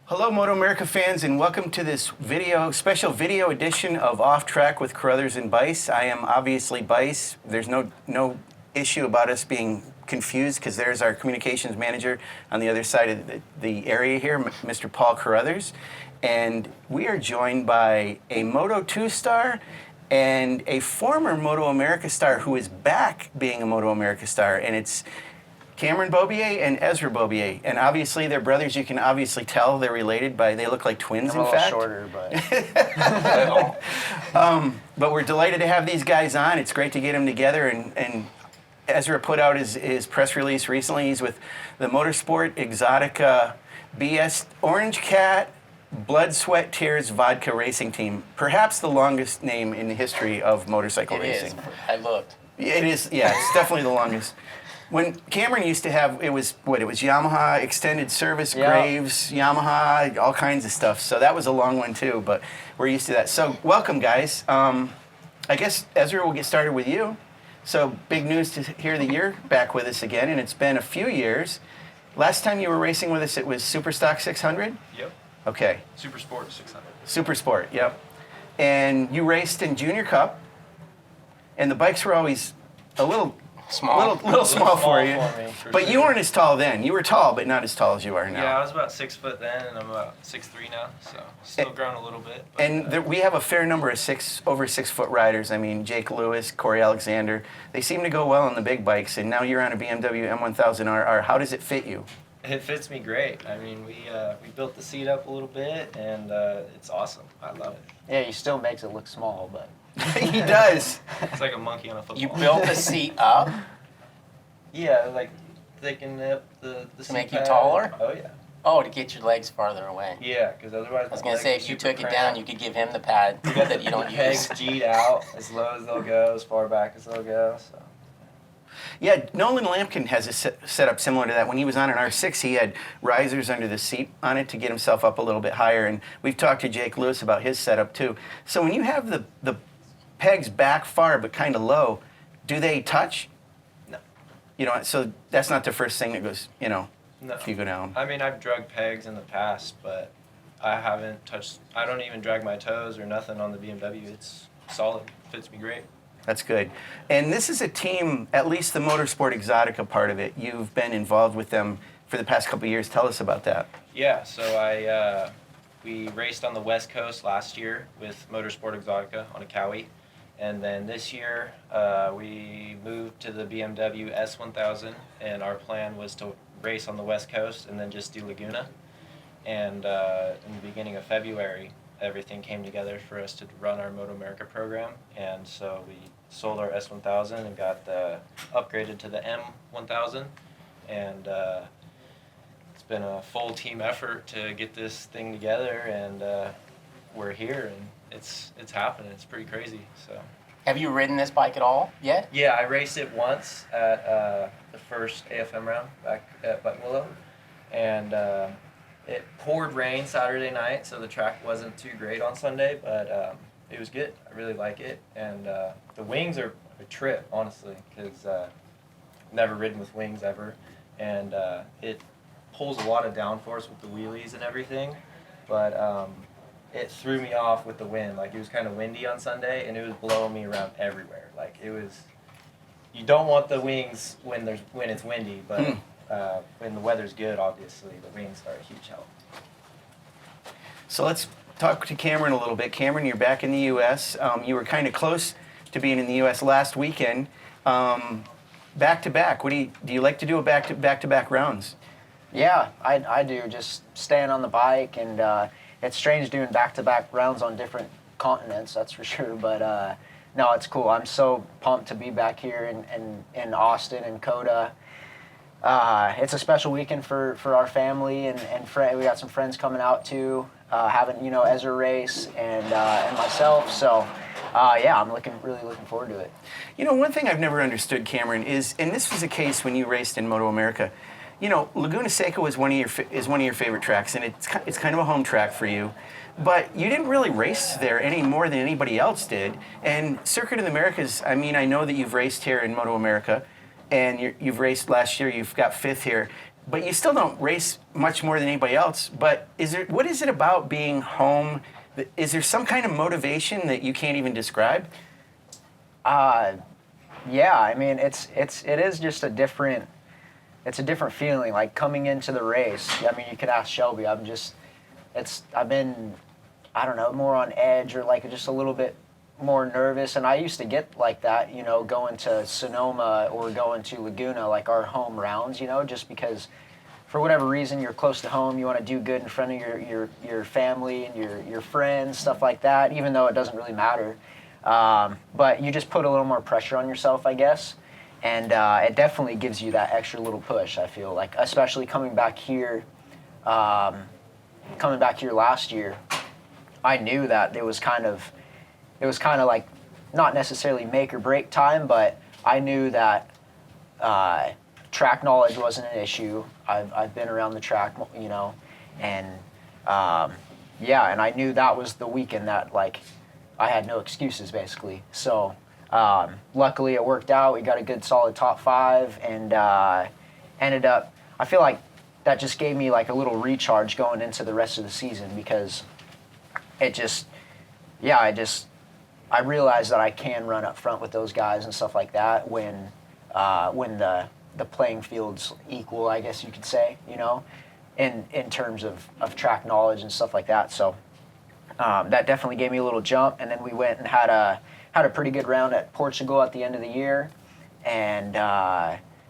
Hello, MotoAmerica fans, and welcome to this special video edition of Off Track with Carruthers and Bice. I am obviously Bice. There's no issue about us being confused because there's our communications manager on the other side of the area here, Mr. Paul Carruthers. And we are joined by a Moto2 star and a former MotoAmerica star who is back being a MotoAmerica star, and it's Cameron Beaubier and Ezra Beaubier. And obviously they're brothers. You can obviously tell they're related they look like twins, in fact. I'm a little shorter, but... But we're delighted to have these guys on. It's great to get them together. And Ezra put out his press release recently. He's with the Motorsport Exotica BS Orange Cat Blood, Sweat, Tears Vodka Racing Team. Perhaps the longest name in the history of motorcycle racing. It is. I looked. It is, yeah, it's definitely the longest. When Cameron used to have, it was Yamaha, Extended Service, Yep. Graves, Yamaha, all kinds of stuff. So that was a long one too, but we're used to that. So welcome, guys. I guess, Ezra, we'll get started with you. So big news to hear that you're back with us again, and it's been a few years. Last time you were racing with us, it was Superstock 600? Yep. Okay. Supersport 600. Supersport, yep. And you raced in Junior Cup, and the bikes were always a little Small. little small for you. For But you weren't as tall then. You were tall, but not as tall as you are now. Yeah, I was about 6 foot then, and I'm about 6'3" now, so still grown a little bit. But, And we have a fair number of over 6 foot riders. I mean, Jake Lewis, Corey Alexander. They seem to go well on the big bikes, and now you're on a BMW M1000RR. How does it fit you? it fits me great. I mean, we built the seat up a little bit, and it's awesome. I love it. Yeah, he still makes it look small, but... He does. It's like a monkey on a football. You built the seat up Yeah, like thicken up the to seat make you pad. taller? Oh, yeah. Oh, to get your legs farther away. Yeah, because otherwise I was going to say, if you took it down, you could give him the pad You got that you don't the pegs use. G'd out as low as they'll go, as far back as they'll go, so... Yeah, Nolan Lampkin has a setup similar to that. When he was on an R6, he had risers under the seat on it to get himself up a little bit higher. And we've talked to Jake Lewis about his setup too. So when you have the pegs back far but kind of low, do they touch? No. You know, so that's not the first thing that goes, No. if you go down. I mean, I've drug pegs in the past, but I haven't touched... I don't even drag my toes or nothing on the BMW. It's solid. Fits me great. That's good. And this is a team, at least the Motorsport Exotica part of it. You've been involved with them for the past couple of years. Tell us about that. Yeah, so we raced on the West Coast last year with Motorsport Exotica on a Cowie. And then this year, we moved to the BMW S1000, and our plan was to race on the West Coast and then just do Laguna. And in the beginning of February, everything came together for us to run our MotoAmerica program, and so we sold our S1000 and got upgraded to the M1000, and it's been a full team effort to get this thing together, and we're here, and it's happening. It's pretty crazy. So. Have you ridden this bike at all yet? Yeah, I raced it once at the first AFM round back at Buttonwillow, and it poured rain Saturday night, so the track wasn't too great on Sunday, but it was good. I really like it, and the wings are a trip, honestly, because I've never ridden with wings ever, and it pulls a lot of downforce with the wheelies and everything, but it threw me off with the wind. Like, it was kind of windy on Sunday, and it was blowing me around everywhere. Like, it was... You don't want the wings when it's windy, but... when the weather's good, obviously, the wings are a huge help. So let's talk to Cameron a little bit. Cameron, you're back in the U.S. You were kind of close to being in the U.S. last weekend. Back-to-back, do you like to do a back-to-back rounds? Yeah, I do. Just staying on the bike, and it's strange doing back-to-back rounds on different continents, that's for sure. But no, it's cool. I'm so pumped to be back here in Austin and COTA. It's a special weekend for our family, and we got some friends coming out too, having Ezra race and myself. So yeah, I'm really looking forward to it. You know, one thing I've never understood, Cameron, is, and this was the case when you raced in MotoAmerica. You know, Laguna Seca is one of your favorite tracks, and it's kind of a home track for you. But you didn't really race there any more than anybody else did. And Circuit of the Americas, I mean, I know that you've raced here in MotoAmerica, and you've raced last year. You've got 5th here. but you still don't race much more than anybody else. But what is it about being home? Is there some kind of motivation that you can't even describe? Yeah, I mean, it is just a different feeling, like coming into the race. I mean, you could ask Shelby. I've been, I don't know, more on edge or like just a little bit more nervous. And I used to get like that, you know, going to Sonoma or going to Laguna, like our home rounds, you know, just because for whatever reason you're close to home, you want to do good in front of your family and your friends, stuff like that, even though it doesn't really matter. But you just put a little more pressure on yourself, I guess. And it definitely gives you that extra little push, I feel like, especially coming back here last year. I knew that it was kind of like not necessarily make or break time, but I knew that track knowledge wasn't an issue. I've been around the track, you know, and and I knew that was the weekend that like I had no excuses basically. So luckily it worked out. We got a good solid top 5 and ended up, I feel like that just gave me like a little recharge going into the rest of the season because it just, I realized that I can run up front with those guys and stuff like that when the playing field's equal, I guess you could say, you know, in terms of track knowledge and stuff like that. So that definitely gave me a little jump. And then we went and had a pretty good round at Portugal at the end of the year, and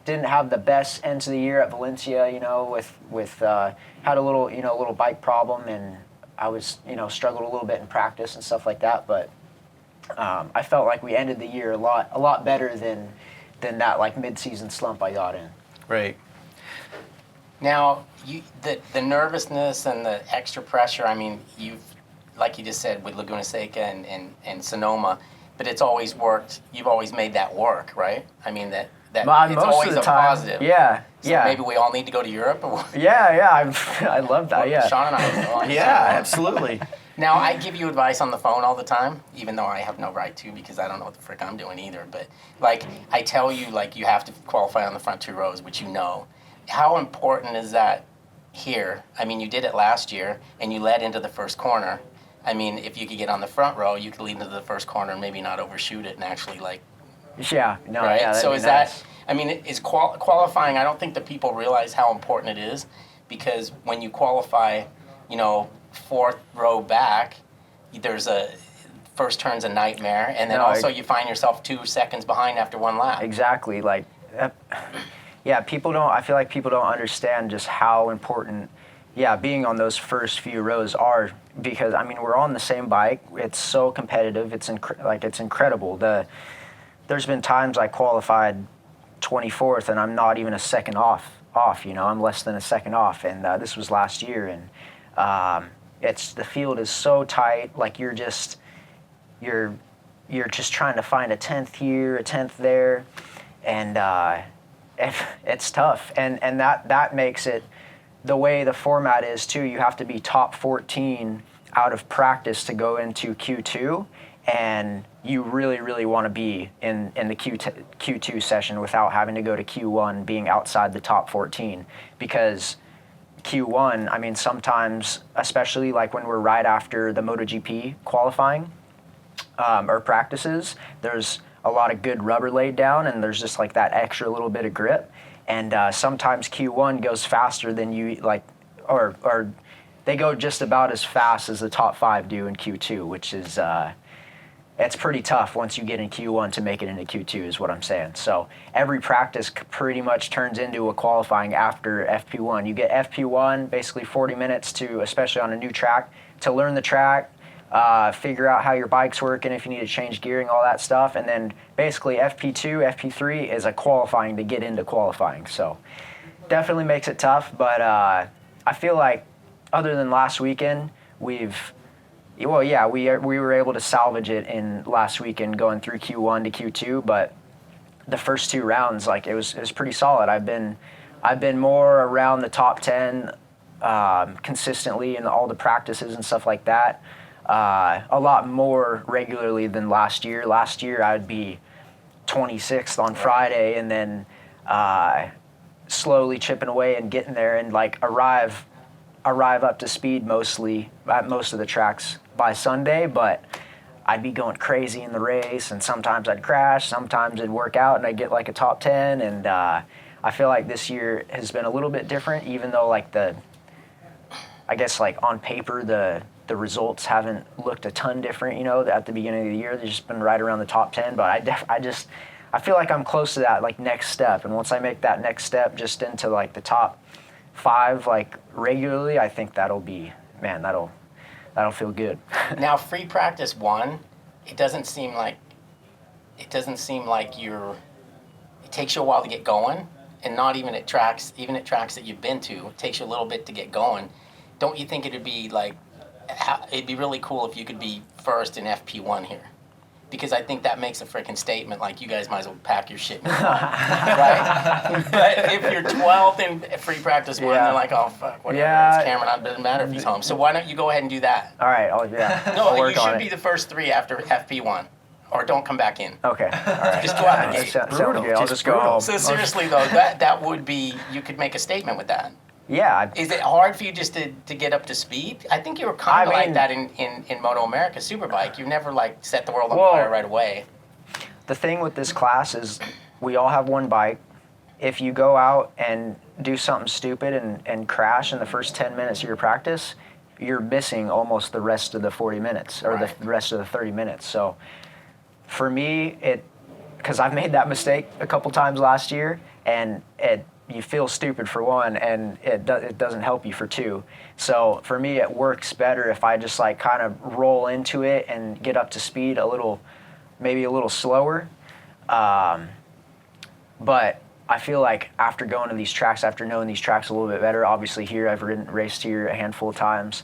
didn't have the best ends of the year at Valencia, you know, with had a little bike problem, and I was, you know, struggled a little bit in practice and stuff like that. But I felt like we ended the year a lot better than that like mid-season slump I got in. Right. Now, the nervousness and the extra pressure, I mean, like you just said, with Laguna Seca and Sonoma, but it's always worked. You've always made that work, right? I mean, that it's Most always of the a time, positive. Yeah, So yeah. maybe we all need to go to Europe? Or I love that, yeah. Sean and I will. Yeah, absolutely. Now, I give you advice on the phone all the time, even though I have no right to because I don't know what the frick I'm doing either. But, like, I tell you, like, you have to qualify on the front 2 rows, which you know. How important is that here? I mean, you did it last year, and you led into the first corner. I mean, if you could get on the front row, you could lead into the first corner and maybe not overshoot it and actually, like... Yeah, no, right? yeah, So be is nice. that... I mean, is qualifying... I don't think that people realize how important it is because when you qualify, you know, 4th row back, there's a... First turn's a nightmare, and then also you find yourself 2 seconds behind after 1 lap. Exactly, like... Yeah, I feel like people don't understand just how important, being on those first few rows are, because, I mean, we're on the same bike. It's so competitive. It's incredible. There's been times I qualified 24th, and I'm not even a second off, you know. I'm less than a second off, and this was last year, and the field is so tight. Like, you're just trying to find a 10th here, a 10th there, and it's tough, and that makes it the way the format is too. You have to be top 14 out of practice to go into Q2, and you really, really want to be in the Q2 session without having to go to Q1 being outside the top 14, because Q1, I mean, sometimes, especially like when we're right after the MotoGP qualifying or practices, there's a lot of good rubber laid down, and there's just like that extra little bit of grip. And sometimes Q1 goes faster than you like, or they go just about as fast as the top 5 do in Q2, which is it's pretty tough once you get in Q1 to make it into Q2, is what I'm saying. So every practice pretty much turns into a qualifying after FP1. You get FP1, basically 40 minutes to, especially on a new track, to learn the track, figure out how your bike's working, if you need to change gearing, all that stuff. And then basically FP2, FP3 is a qualifying to get into qualifying. So definitely makes it tough, but I feel like other than last weekend, we were able to salvage it in last weekend going through Q1 to Q2, but the first 2 rounds, like, it was pretty solid. I've been more around the top 10 consistently in all the practices and stuff like that. A lot more regularly than last year. Last year I'd be 26th on Friday, and then slowly chipping away and getting there and like arrive up to speed mostly at most of the tracks by Sunday, but I'd be going crazy in the race, and sometimes I'd crash, sometimes it'd work out and I'd get like a top 10, and I feel like this year has been a little bit different, even though like I guess like on paper the results haven't looked a ton different, at the beginning of the year. They've just been right around the top 10, but I feel like I'm close to that like next step, and once I make that next step just into like the top 5 like regularly, I think that'll feel good. Now, free practice 1, it doesn't seem like it takes you a while to get going, and not even at tracks that you've been to, it takes you a little bit to get going. Don't you think it'd be really cool if you could be first in FP1 here? Because I think that makes a freaking statement, like you guys might as well pack your shit and go home, right? But if you're 12th in free practice 1, they're like, oh, fuck, whatever, it's Cameron, it doesn't matter if he's home. So why don't you go ahead and do that? All right, No, you should be the first 3 after FP1, or don't come back in. Okay, all right. Just go out the gate. Sounds good. I'll just go home. So seriously though, that would be, you could make a statement with that. Yeah. Is it hard for you just to get up to speed? I think you were kind of like that in MotoAmerica Superbike. You never like set the world on fire right away. The thing with this class is we all have one bike. If you go out and do something stupid and crash in the first 10 minutes of your practice, you're missing almost the rest of the 40 minutes or the rest of the 30 minutes. So for me, because I've made that mistake a couple times last year, and you feel stupid for 1, and it doesn't help you for 2. So for me, it works better if I just like kind of roll into it and get up to speed maybe a little slower. But I feel like after going to these tracks, after knowing these tracks a little bit better, obviously here I've raced here a handful of times.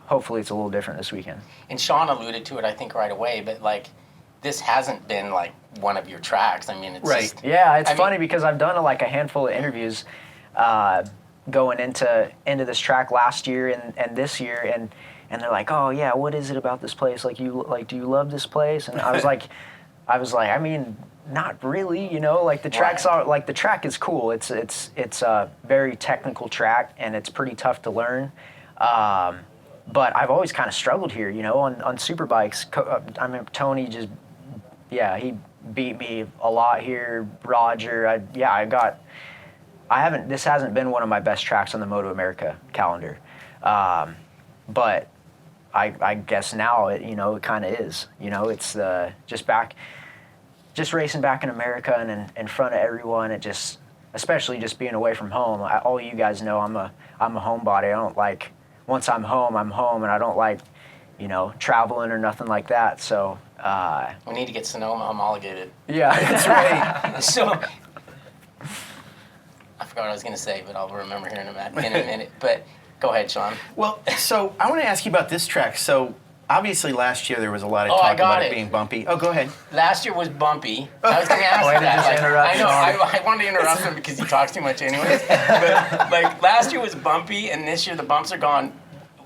Hopefully it's a little different this weekend. And Sean alluded to it, I think, right away, but like, this hasn't been like one of your tracks. I mean, it's right. Just, yeah, it's funny because I've done like a handful of interviews going into this track last year and this year, and they're like, oh yeah, what is it about this place? Do you love this place? And I was like, I mean, not really, like the tracks are like, the track is cool. It's a very technical track, and it's pretty tough to learn. But I've always kind of struggled here, on Superbikes. I mean, Tony he beat me a lot here. Roger, this hasn't been one of my best tracks on the MotoAmerica calendar. But I guess now it kind of is, it's just racing back in America and in front of everyone. It just, especially just being away from home. All you guys know I'm a homebody. I don't like, once I'm home, and I don't like, traveling or nothing like that. So we need to get Sonoma homologated. Yeah, that's right. So I forgot what I was going to say, but I'll remember here in a minute. But go ahead, Sean. Well, so I want to ask you about this track. So obviously last year there was a lot of talk about it being bumpy. Oh, go ahead. Last year was bumpy. I was going to ask you that. Interrupt, I know. I wanted to interrupt him because he talks too much anyways. But like last year was bumpy, and this year the bumps are gone.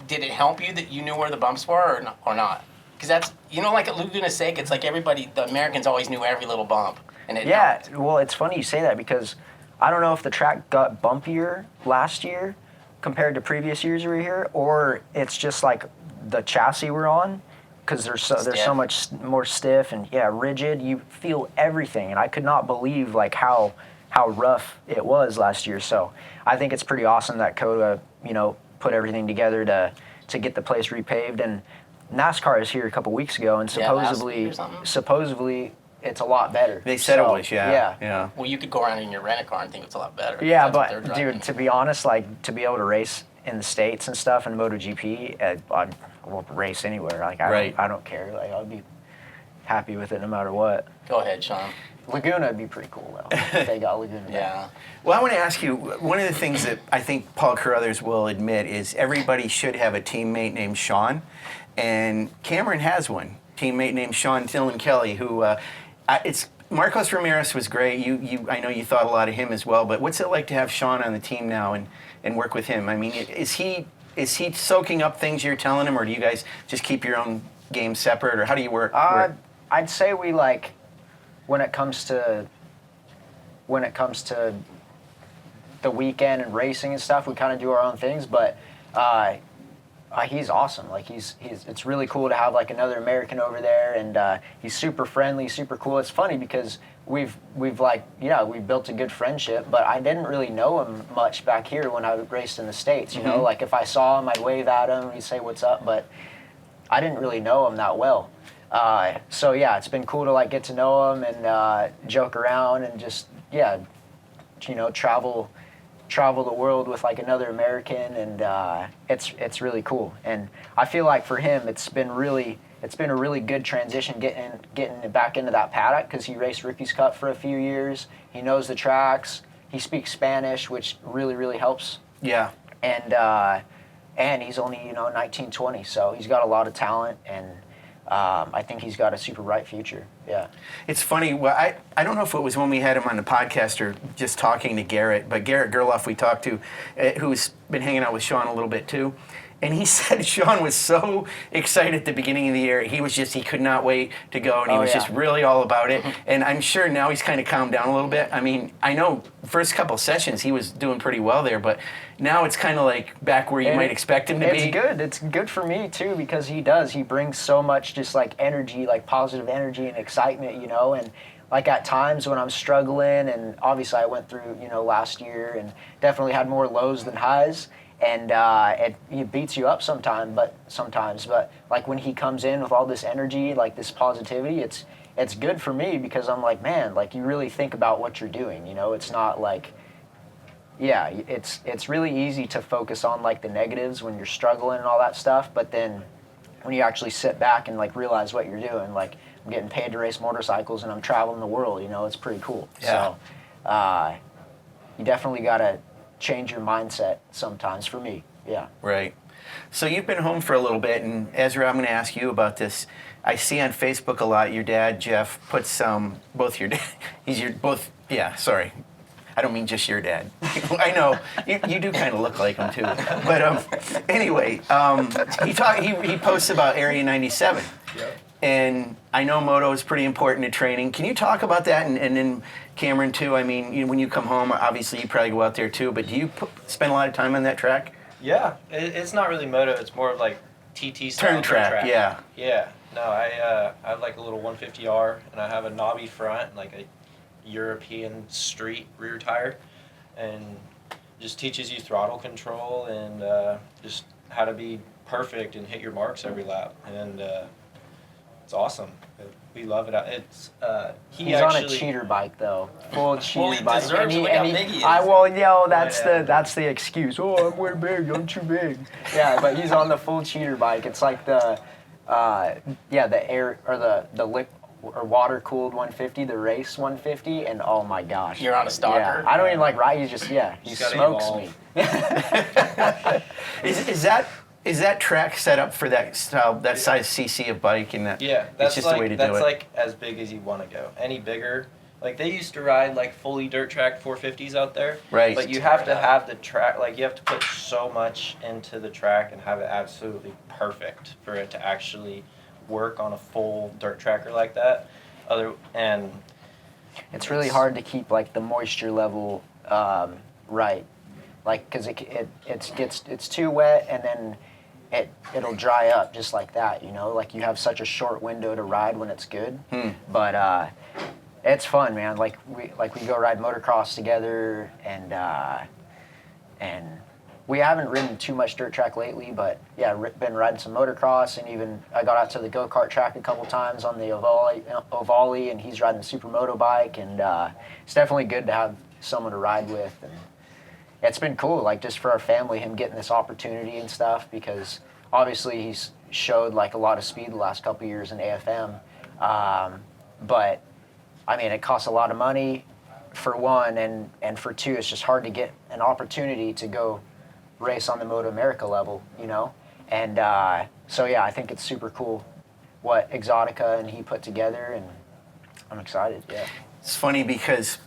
Did it help you that you knew where the bumps were or not? Because that's, like at Laguna Seca, it's like the Americans always knew every little bump. And it helped. Well, it's funny you say that because I don't know if the track got bumpier last year compared to previous years we were here, or it's just like the chassis we're on, because there's so much more stiff and rigid. You feel everything, and I could not believe like how rough it was last year. So I think it's pretty awesome that COTA, put everything together to get the place repaved. And NASCAR is here a couple weeks ago, and supposedly it's a lot better. They said it was, yeah. Well, you could go around in your rent-a-car and think it's a lot better. Yeah, but dude, to be honest, like to be able to race in the States and stuff in MotoGP, I will race anywhere. Like I don't care. Like I'll be happy with it no matter what. Go ahead, Sean. Laguna would be pretty cool though. If they got Laguna. Yeah. Well, I want to ask you, one of the things that I think Paul Carruthers will admit is everybody should have a teammate named Sean, and Cameron has one. Teammate named Sean Dylan Kelly, who Marcos Ramirez was great. I know you thought a lot of him as well, but what's it like to have Sean on the team now and work with him? I mean, is he soaking up things you're telling him, or do you guys just keep your own game separate, or how do you work? I'd say we like, when it comes to when it comes to the weekend and racing and stuff. We kind of do our own things, but he's awesome. Like it's really cool to have like another American over there, and he's super friendly, super cool. It's funny because we've like, we built a good friendship, but I didn't really know him much back here when I raced in the States. You know, like if I saw him, I'd wave at him, he'd say what's up, but I didn't really know him that well. So yeah, it's been cool to like get to know him and joke around and just travel the world with like another American, and it's really cool. And I feel like for him, it's been a really good transition getting back into that paddock, because he raced Rookies Cup for a few years. He knows the tracks. He speaks Spanish, which really helps. Yeah. And he's only 19, 20, so he's got a lot of talent, and I think he's got a super bright future. Yeah. It's funny. Well, I don't know if it was when we had him on the podcast or just talking to Garrett, but Garrett Gerloff we talked to, who's been hanging out with Sean a little bit too. And he said Sean was so excited at the beginning of the year. He could not wait to go, and he was just really all about it. And I'm sure now he's kind of calmed down a little bit. I mean, I know first couple sessions he was doing pretty well there, but now it's kind of like back where you might expect him to be. It's good. It's good for me too, because he brings so much just like energy, like positive energy and excitement, and like at times when I'm struggling, and obviously I went through, last year and definitely had more lows than highs. And it beats you up sometimes, but like when he comes in with all this energy, like this positivity, it's good for me, because I'm like, man, like you really think about what you're doing, It's not like, it's really easy to focus on like the negatives when you're struggling and all that stuff, but then when you actually sit back and like realize what you're doing, like I'm getting paid to race motorcycles and I'm traveling the world, it's pretty cool. Yeah. So you definitely gotta change your mindset sometimes, for me. Yeah. Right. So you've been home for a little bit, and Ezra, I'm going to ask you about this. I see on Facebook a lot your dad, Jeff, puts both your dad, sorry. I don't mean just your dad. I know, you do kind of look like him too. But anyway, he posts about Area 97. Yep. And I know moto is pretty important to training. Can you talk about that? And then Cameron too. I mean, when you come home, obviously you probably go out there too. But do you spend a lot of time on that track? Yeah, it's not really moto. It's more of like TT style turn track. Yeah. Yeah. No, I have like a little 150R, and I have a knobby front, and like a European street rear tire, and just teaches you throttle control and just how to be perfect and hit your marks every lap. And it's awesome. We love it. It's he's on a cheater bike though, full cheater he bike. deserves it. Look how big he is. That's the excuse. Oh, I'm way big. I'm too big. Yeah, but he's on the full cheater bike. It's like the air or the liquid or water cooled 150, the race 150, and oh my gosh. You're on a stalker. Yeah, I don't even like ride. He smokes me. Is that track set up for that style, that size CC of bike, and that? Yeah, it's that's just like the way to do that's it. like as big as you want to go. Any bigger, like they used to ride like fully dirt track 450s out there. Right. But you have to have the track, like you have to put so much into the track and have it absolutely perfect for it to actually work on a full dirt tracker like that. It's really hard to keep like the moisture level right, like because it's too wet, and then it'll dry up just like that, like you have such a short window to ride when it's good. But it's fun, man. Like we go ride motocross together, and we haven't ridden too much dirt track lately, but yeah, been riding some motocross, and even I got out to the go-kart track a couple times on the Ovali, and he's riding the supermoto bike, and it's definitely good to have someone to ride with. And it's been cool, like just for our family, him getting this opportunity and stuff, because obviously he's showed like a lot of speed the last couple years in AFM, but I mean, it costs a lot of money for one, and for two, it's just hard to get an opportunity to go race on the MotoAmerica level, and so yeah, I think it's super cool what Exotica and he put together, and I'm excited. Yeah, it's funny because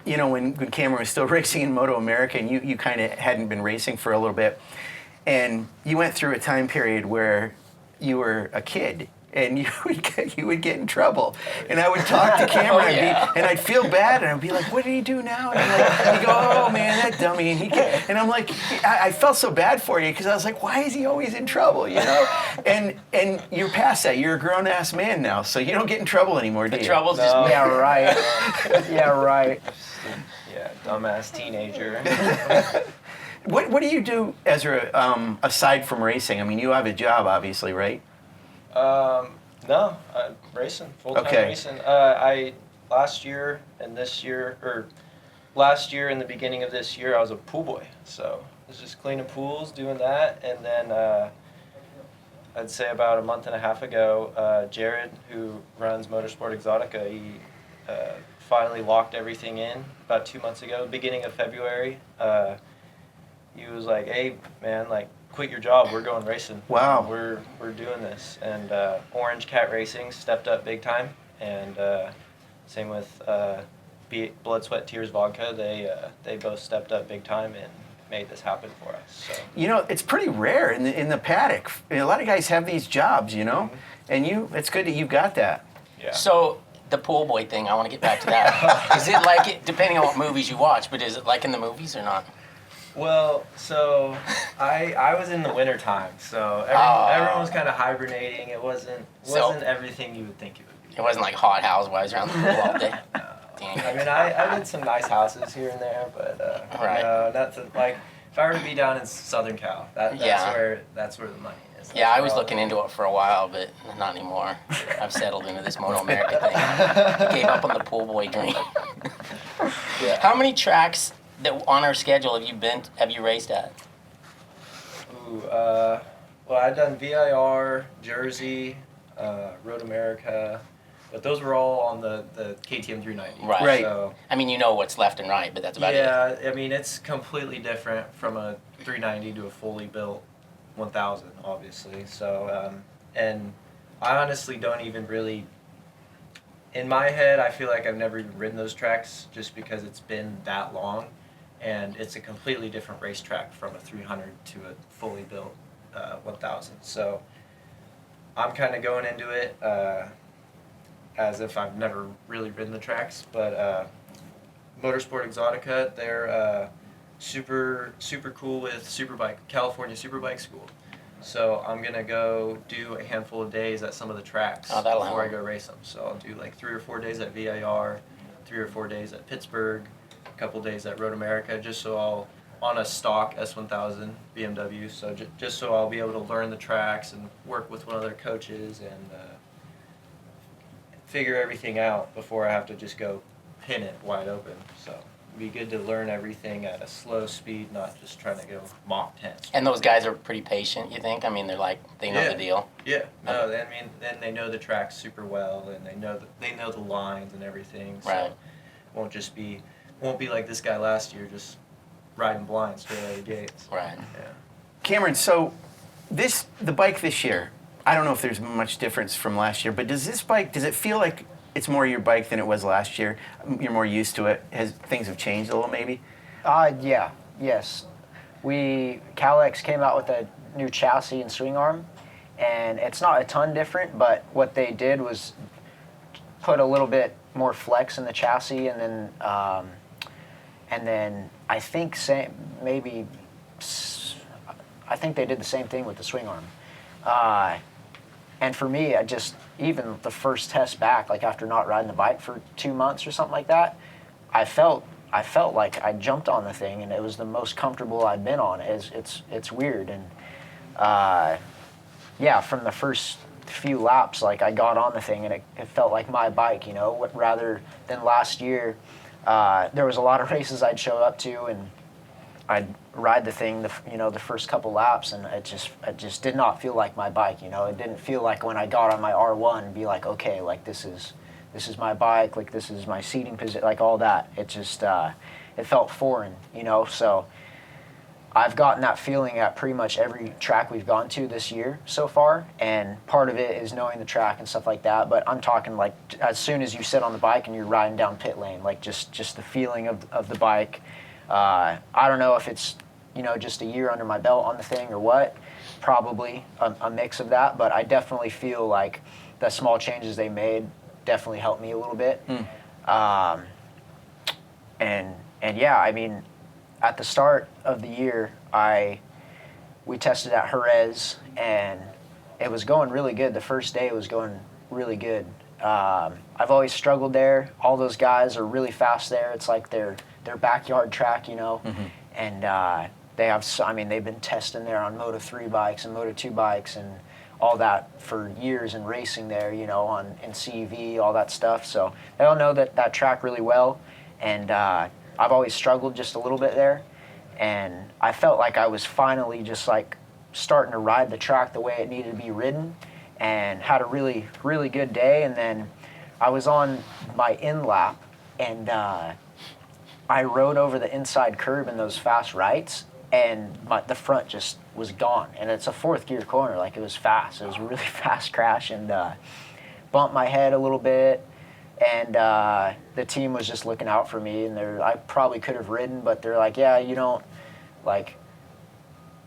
when Cameron was still racing in MotoAmerica, and you kind of hadn't been racing for a little bit, and you went through a time period where you were a kid, and you would get in trouble. And I would talk to Cameron, and I'd feel bad, and I'd be like, what did he do now? And he'd go, oh man, that dummy. And I'm like, I felt so bad for you, because I was like, why is he always in trouble, you know? And you're past that. You're a grown-ass man now, so you don't get in trouble anymore, do you? The trouble's just Yeah, right. Yeah, right. Yeah, dumbass teenager. What do you do, Ezra, aside from racing? I mean, you have a job, obviously, right? No, racing, full-time Okay. racing. I last year and the beginning of this year, I was a pool boy. So I was just cleaning pools, doing that, and then I'd say about a month and a half ago, Jared, who runs Motorsport Exotica, he finally locked everything in about 2 months ago, beginning of February. He was like, "Hey, man, like, quit your job. We're going racing. Wow. We're doing this." And Orange Cat Racing stepped up big time, and same with Blood, Sweat, Tears Vodka. They both stepped up big time and made this happen for us. So. You know, it's pretty rare in the paddock. A lot of guys have these jobs, you know, and it's good that you've got that. Yeah. So the pool boy thing, I want to get back to that. Is it like it, depending on what movies you watch, but is it like in the movies or not? Well, so I was in the winter time, so everyone was kind of hibernating. It wasn't everything you would think it would be. It wasn't like Hot Housewives around the pool all day. Dang. I mean, I did some nice houses here and there, but Right. no, that's like if I were to be down in Southern Cal, that's where the money is. Yeah, I was looking into it for a while, but not anymore. I've settled into this MotoAmerica thing. Gave up on the pool boy dream. Yeah. How many tracks that on our schedule have you raced at? Ooh, well, I've done VIR, Jersey, Road America, but those were all on the KTM 390. Right. So, I mean, you know what's left and right, but that's about it. yeah, I mean, it's completely different from a 390 to a fully built 1000, obviously. So, and I honestly don't even really, in my head, I feel like I've never even ridden those tracks just because it's been that long. And it's a completely different racetrack from a 300 to a fully built 1000. So I'm kind of going into it as if I've never really ridden the tracks. But Motorsport Exotica, they're super cool with Superbike, California Superbike School. So I'm gonna go do a handful of days at some of the tracks before I go race them. So I'll do like 3 or 4 days at VIR, 3 or 4 days at Pittsburgh, a couple days at Road America, just so I'll on a stock S1000 BMW. So just so I'll be able to learn the tracks and work with one of their coaches and figure everything out before I have to just go pin it wide open. So it'd be good to learn everything at a slow speed, not just trying to go Mach 10. And those guys are pretty patient, you think? I mean, they know the deal. Yeah, no, I mean, then they know the tracks super well, and they know the lines and everything. So Right. it won't be like this guy last year, just riding blind straight out of the gates. Right. Yeah. Cameron, so the bike this year, I don't know if there's much difference from last year, but does it feel like it's more your bike than it was last year? You're more used to it. Things have changed a little, maybe? Yeah, yes. Calex came out with a new chassis and swing arm, and it's not a ton different, but what they did was put a little bit more flex in the chassis, and then I think I think they did the same thing with the swing arm. And for me, even the first test back, like after not riding the bike for 2 months or something like that, I felt like I jumped on the thing, and it was the most comfortable I've been on. It's weird, and yeah, from the first few laps, like I got on the thing, and it felt like my bike, you know, rather than last year. There was a lot of races I'd show up to, and I'd ride the thing, the first couple laps, and it just did not feel like my bike. You know, it didn't feel like when I got on my R1 and be like, okay, like this is my bike, like this is my seating position, like all that. It just it felt foreign, you know. So I've gotten that feeling at pretty much every track we've gone to this year so far, and part of it is knowing the track and stuff like that. But I'm talking like as soon as you sit on the bike and you're riding down pit lane, like just the feeling of the bike. I don't know if it's, you know, just a year under my belt on the thing or what. Probably a mix of that, but I definitely feel like the small changes they made definitely helped me a little bit. And yeah, I mean, at the start of the year, we tested at Jerez, and it was going really good. The first day was going really good. I've always struggled there. All those guys are really fast there. It's like their backyard track, you know. And they've been testing there on Moto3 bikes and Moto2 bikes and all that for years and racing there, you know, in CV, all that stuff. So they all know that track really well. And I've always struggled just a little bit there. And I felt like I was finally just like starting to ride the track the way it needed to be ridden, and had a really, really good day. And then I was on my in lap, and I rode over the inside curb in those fast rights, and the front just was gone. And it's a fourth gear corner, like it was fast. It was a really fast crash, and bumped my head a little bit. And the team was just looking out for me, and I probably could have ridden, but they're like, yeah, you don't, like,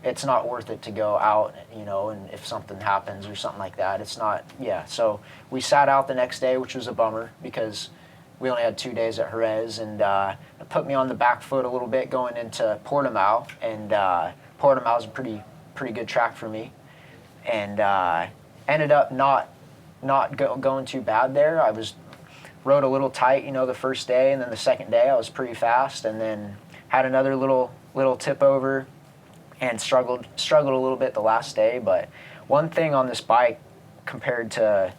it's not worth it to go out, you know, and if something happens or something like that, it's not, yeah. So we sat out the next day, which was a bummer because we only had 2 days at Jerez, and it put me on the back foot a little bit going into Portimao, and Portimao's a pretty good track for me, and ended up not going too bad there. Rode a little tight, you know, the first day, and then the second day I was pretty fast, and then had another little tip over, and struggled a little bit the last day. But one thing on this bike compared to,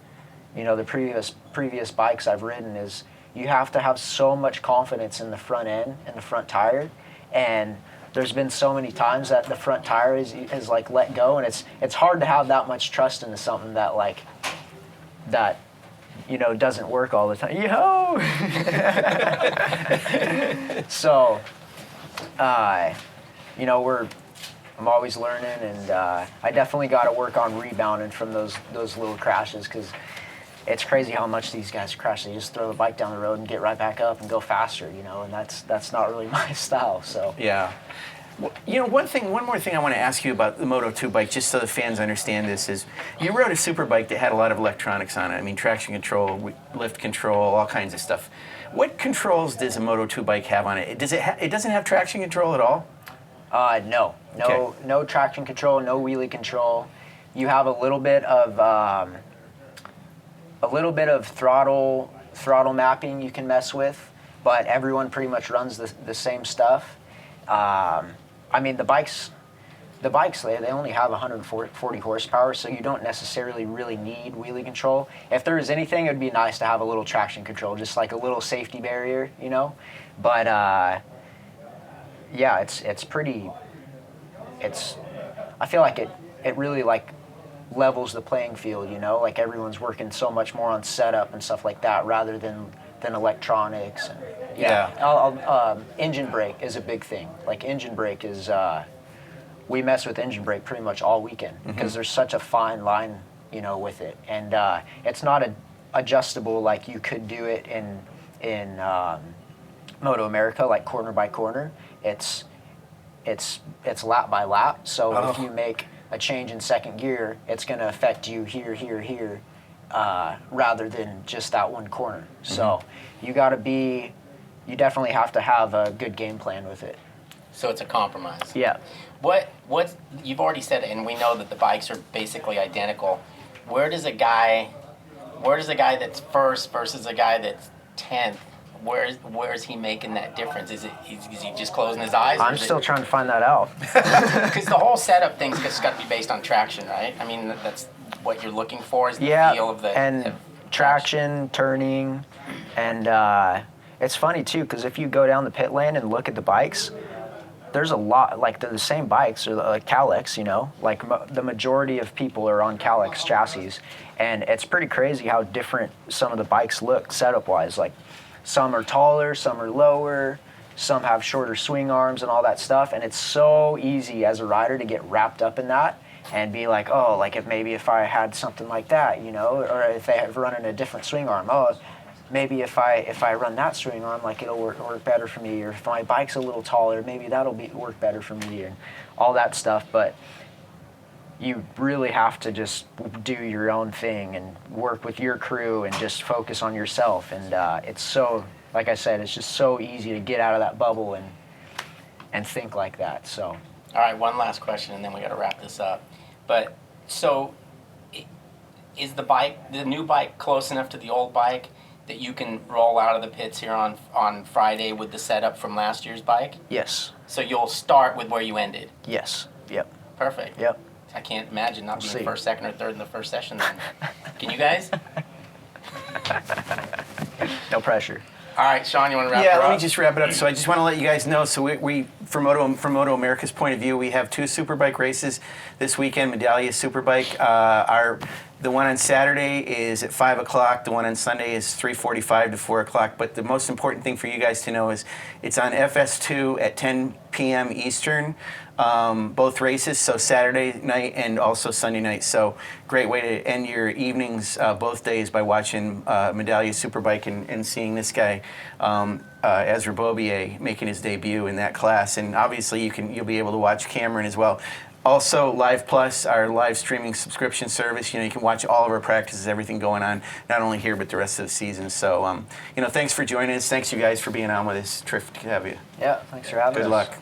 you know, the previous bikes I've ridden is you have to have so much confidence in the front end and the front tire, and there's been so many times that the front tire is like let go, and it's hard to have that much trust into something that you know, doesn't work all the time. Yo! So, you know, I'm always learning, and I definitely got to work on rebounding from those little crashes, because it's crazy how much these guys crash. They just throw the bike down the road and get right back up and go faster, you know, and that's not really my style. So yeah. Well, you know, one more thing I want to ask you about the Moto2 bike, just so the fans understand this, is you rode a Superbike that had a lot of electronics on it. I mean, traction control, lift control, all kinds of stuff. What controls does a Moto2 bike have on it? It doesn't have traction control at all? No. Okay. No traction control, no wheelie control. You have a little bit of throttle mapping you can mess with, but everyone pretty much runs the same stuff. I mean, the bikes, they only have 140 horsepower, so you don't necessarily really need wheelie control. If there is anything, it would be nice to have a little traction control, just like a little safety barrier, you know? But, yeah, I feel like it really, like, levels the playing field, you know? Like, everyone's working so much more on setup and stuff like that rather than electronics. And yeah. Engine brake is a big thing. Like, engine brake is, we mess with engine brake pretty much all weekend because there's such a fine line, you know, with it. And it's not adjustable like you could do it in MotoAmerica, like corner by corner. It's lap by lap. So if you make a change in second gear, it's going to affect you here, rather than just that one corner. So you definitely have to have a good game plan with it. So it's a compromise. Yeah. What you've already said, and we know that the bikes are basically identical. Where does a guy that's first versus a guy that's 10th, where is he making that difference? Is he just closing his eyes? I'm still trying to find that out. Because the whole setup thing's just got to be based on traction, right? I mean, that's what you're looking for, is the feel of the... and traction, turning, and it's funny too, because if you go down the pit lane and look at the bikes, there's a lot, like they're the same bikes, or like Kalex, you know, like the majority of people are on Kalex chassis, and it's pretty crazy how different some of the bikes look setup-wise. Like, some are taller, some are lower, some have shorter swing arms and all that stuff, and it's so easy as a rider to get wrapped up in that and be like, oh, like if I had something like that, you know, or if they have running a different swing arm, oh, maybe if I run that swing arm, like it'll work better for me, or if my bike's a little taller, maybe that'll work better for me, and all that stuff. But you really have to just do your own thing and work with your crew and just focus on yourself. And it's so, like I said, it's just so easy to get out of that bubble and think like that. So. All right, one last question, and then we got to wrap this up. But so, is the new bike close enough to the old bike that you can roll out of the pits here on Friday with the setup from last year's bike? Yes. So you'll start with where you ended. Yes. Yep. Perfect. Yep. I can't imagine not being see. first, second, or third in the first session then. Can you guys? No pressure. All right, Sean, you want to wrap it Yeah, up? let me just wrap it up. So I just want to let you guys know. So we from MotoAmerica's point of view, we have 2 Superbike races this weekend. Medallia Superbike. The one on Saturday is at 5 o'clock. The one on Sunday is 3:45 to 4 o'clock. But the most important thing for you guys to know is it's on FS2 at 10 p.m. Eastern. Both races, so Saturday night and also Sunday night. So great way to end your evenings both days by watching Medallia Superbike and seeing this guy, Ezra Beaubier, making his debut in that class. And obviously you'll be able to watch Cameron as well. Also, Live Plus, our live streaming subscription service, you can watch all of our practices, everything going on, not only here, but the rest of the season. So, thanks for joining us. Thanks, you guys, for being on with us. Terrific to have you. Yeah, thanks for having us. Good luck.